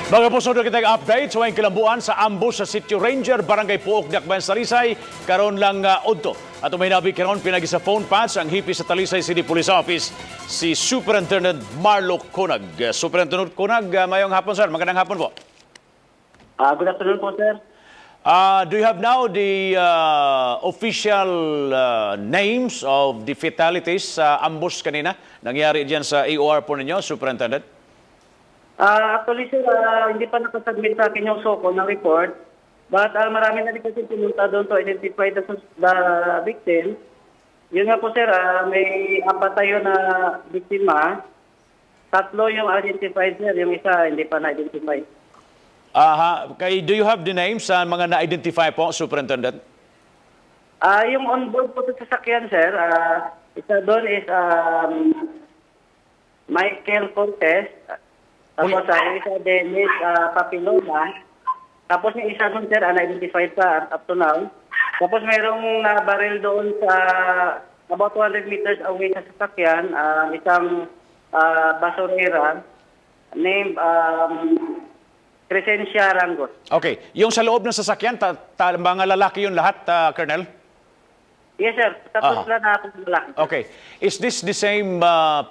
Mga puso kitang update sa kilambuan sa ambush sa Sitio Ranger, Barangay Puok, Dakbayan, Talisay. Karon lang udto. At may nabi karon pinagi sa phone patch ang hipi sa Talisay City Police Office si Superintendent Marlo Conag. Superintendent Conag, mayong hapon sir. Magandang hapon po. Good afternoon po, sir. Do you have now the official names of the fatalities sa ambush kanina? Nangyari diyan sa AOR po ninyo, Superintendent? Actually, sir, hindi pa nakasubmit sa akin yung SOCO ng report. But marami na rin kasi pumunta doon to identify the victim. Yun nga po, sir, may apat tayo na biktima. Tatlo yung identified, sir. Yung isa hindi pa na-identify. Do you have the names sa mga na-identify po, Superintendent? Yung onboard po sa sasakyan, sir, isa doon is Michael Cortez. Tapos yung isa Dennis Papilona. Tapos yung isa doon, sir, na-identified pa up to now. Tapos mayroong barrel doon sa about 200 meters away sa sasakyan, isang basurera named Crescencia Rangos. Okay. Yung sa loob ng sasakyan, mga lalaki yung lahat, Colonel? Yes, sir. Tapos na lalaki. Okay. Is this the same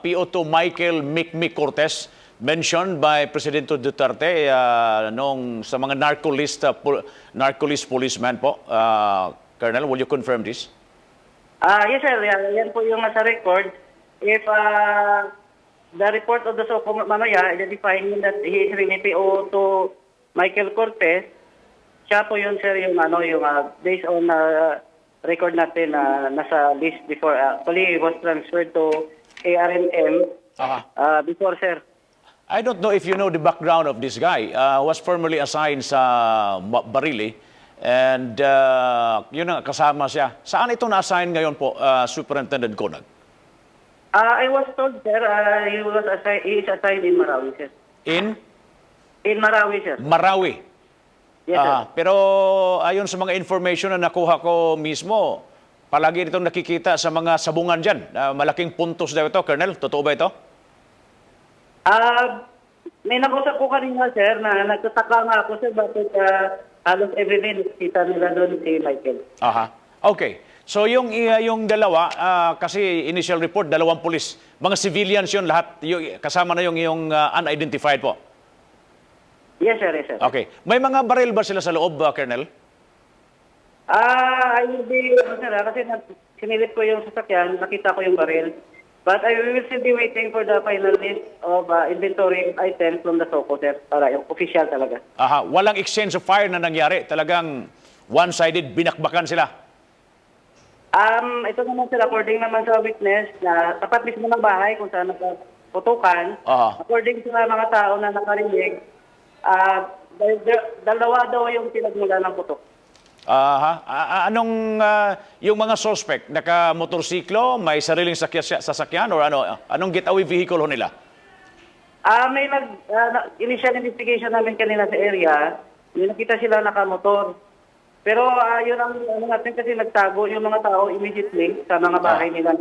PO2 Michael Mikmik Cortez mentioned by Presidente Duterte nung sa mga narco-list policeman po? Colonel, will you confirm this? Yes, sir. Yan po yung nasa record. If the report of the SOCO mamaya identifying that he is really PO to Michael Cortez, siya po yun, sir, yung based on record natin nasa list before. Actually, he was transferred to ARMM before, sir. I don't know if you know the background of this guy. Was formerly assigned sa Barili and yun nga, kasama siya. Saan ito na-assign ngayon po, Superintendent Conag? I was told, sir, he is assigned in Marawi, sir. In Marawi, sir. Marawi. Yes, sir. Pero ayon sa mga information na nakuha ko mismo, palagi itong nakikita sa mga sabungan dyan. Malaking puntos daw ito, Colonel. Totoo ba ito? May nakusap ko kanina, sir, na nagtataka nga ako, sir, bakit halos everyday nakikita nila doon si Michael. Okay. So yung dalawa, kasi initial report, dalawang pulis. Mga civilians yun lahat, kasama na yung unidentified po. Yes, sir, yes, sir. Okay. May mga baril ba sila sa loob, Colonel? I will be, sir, kasi sinilip ko yung sasakyan, nakita ko yung baril. But I will still be waiting for the final list of inventory items from the SOCO, sir, para yung official talaga. Walang exchange of fire na nangyari. Talagang one-sided, binakbakan sila. Ito naman, sir, according naman sa witness, na tapat mismo ng bahay kung saan nagputukan, according sa mga tao na nakarinig, dalawa daw yung pinagmula ng putok. Anong yung mga suspect, naka-motorsiklo, may sariling sasakyan or anong getaway vehicle ho nila? May initial investigation namin kanina sa area, may nakita sila nakamotor. Pero yun ang natin kasi nagtago yung mga tao immediately sa mga bahay nila.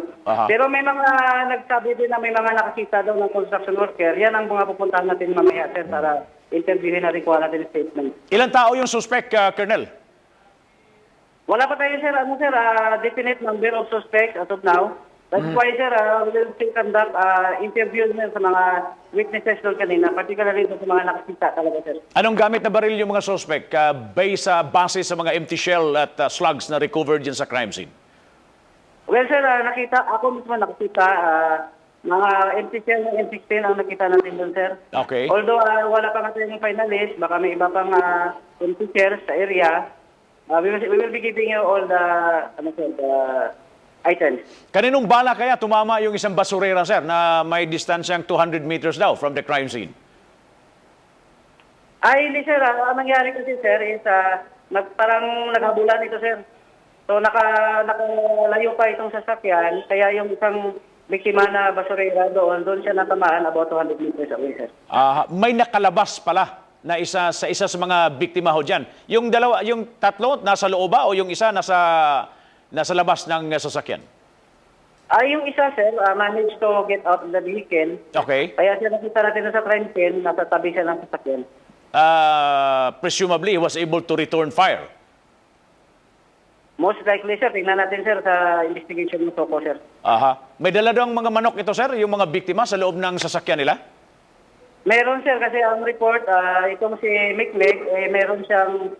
Pero may mga nagsabi din na may mga nakakita daw ng construction worker. Yan ang mga pupuntahan natin mamaya, sir, para interviewin na rin kuha natin statement. Ilang tao yung suspect, Colonel? Wala pa tayo, sir. Definite number of suspects as of now. That's why, sir, we will still conduct interviews sa mga witnesses doon kanina, particularly sa mga nakakita talaga, sir. Anong gamit na baril yung mga suspect base sa mga empty shell at slugs na recovered dyan sa crime scene? Well, sir, ako mismo nakita, mga empty shell ng M16 ang nakita natin doon, sir. Okay. Although wala pa nga tayong finalist, baka may iba pang empty shells sa area. We will be giving you all the items. Kaninong bala kaya tumama yung isang basurera, sir, na may distansyang 200 meters daw from the crime scene? Hindi, sir. Ang nangyari kasi, sir, is parang naghabulan ito, sir. So, nakalayo pa itong sasakyan, kaya yung isang biktima na basurera doon siya natamaan about 200 meters away, sir. May nakalabas pala na isa sa mga biktima ho dyan. Yung tatlo, nasa loob ba o yung isa nasa labas ng sasakyan? Yung isa, sir, managed to get out of the vehicle. Okay. Kaya siya nakita natin sa crime scene, nasa tabi siya ng sasakyan. presumably he was able to return fire. Most likely, sir. Tingnan natin, sir, sa investigation ng SOCO, sir. Aha. May dala daw ang mga manok ito, sir, yung mga biktima sa loob ng sasakyan nila? Meron, sir, kasi ang report, itong si Mikmek, meron siyang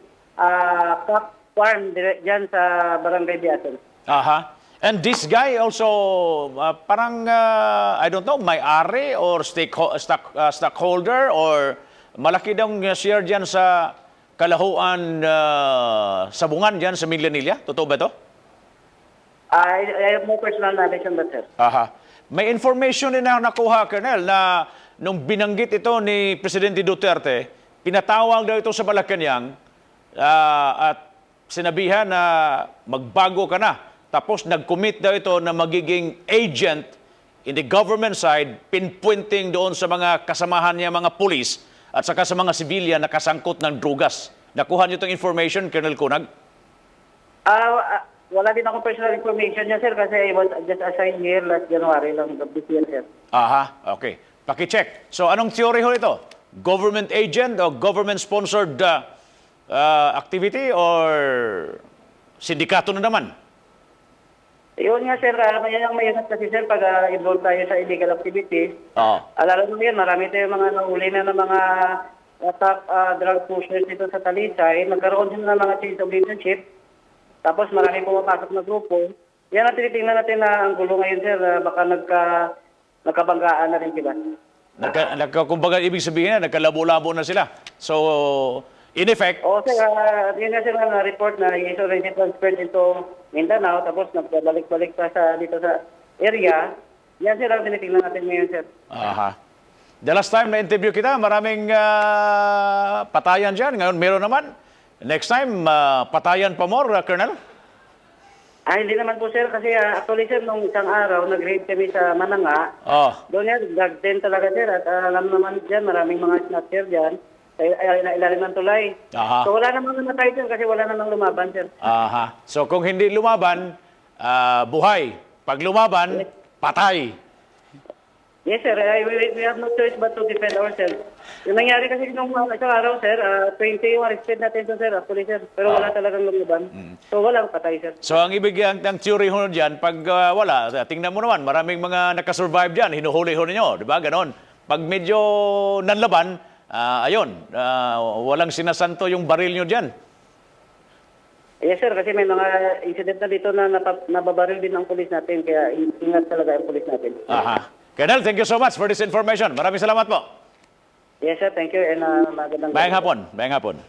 cock farm dyan sa Barangay Biason. Aha. And this guy also, parang, I don't know, may-ari or stockholder or malaki daw share dyan sa Kalahuan Sabungan dyan sa Millanilla? Totoo ba ito? I have no personal knowledge on that, sir. Aha. May information din na nakuha, Colonel, na nung binanggit ito ni Presidente Duterte, pinatawag daw ito sa Malacanang at sinabihan na magbago ka na. Tapos nag-commit daw ito na magiging agent in the government side, pinpointing doon sa mga kasamahan niya, mga pulis, at saka sa mga civilian na kasangkot ng drugas. Nakuha niyo itong information, Colonel Kunag? Wala din akong personal information niya, sir, kasi I was just assigned here last January lang of this year, sir. Aha, okay. Paki-check. So anong theory ho ito? Government agent o government-sponsored activity or sindikato na naman? Yun nga, sir, yan ang mayangat kasi, sir, pag involved tayo sa illegal activity. Oo. Alala mo yan, marami tayong mga nahuli na ng mga top drug pushers dito sa Talisay. Nagkaroon din ng mga change of leadership. Tapos marami pumapasok na grupo. Yan ang tinitingnan natin na ang gulo ngayon, sir. Baka nagkabanggaan na rin sila. Kumbaga, ibig sabihin na, nagkalabo-labo na sila. So, in effect, Oo, sir. Yun nga, sir, na report na he's already transferred into Mindanao. Tapos nagbalik-balik pa dito sa area. Yan, sir, ang tinitingnan natin ngayon, sir. aha. The last time na interview kita, maraming patayan dyan. Ngayon, meron naman. Next time, patayan pa more, Colonel? Hindi naman po, sir. Kasi actually, sir, nung isang araw, nag-raid kami sa Mananga. Oh. Doon yan, drug den talaga, sir. At alam naman dyan, maraming mga snatcher dyan. Ilalim ng tulay. Aha. So wala namang namatay, sir, kasi wala namang lumaban, sir. Aha. So kung hindi lumaban, buhay. Pag lumaban, patay. Yes, sir. We have no choice but to defend ourselves. Yung nangyari kasi nung isang araw, sir, 20 yung arrested natin, sir, actually, sir. Pero wala talagang lumaban. So walang patay, sir. So ang ibig ang theory ho dyan, pag wala, tingnan mo naman, maraming mga nakasurvive dyan, hinuhuli ho ninyo, di ba? Ganon. Pag medyo nanlaban, ayun, walang sinasanto yung baril nyo dyan. Yes, sir, kasi may mga incident na dito na nababaril din ang pulis natin, kaya ingat talaga ang pulis natin. Aha. Colonel, thank you so much for this information. Maraming salamat po. Yes, sir, thank you, and magandang Mayang hapon. Mayang hapon.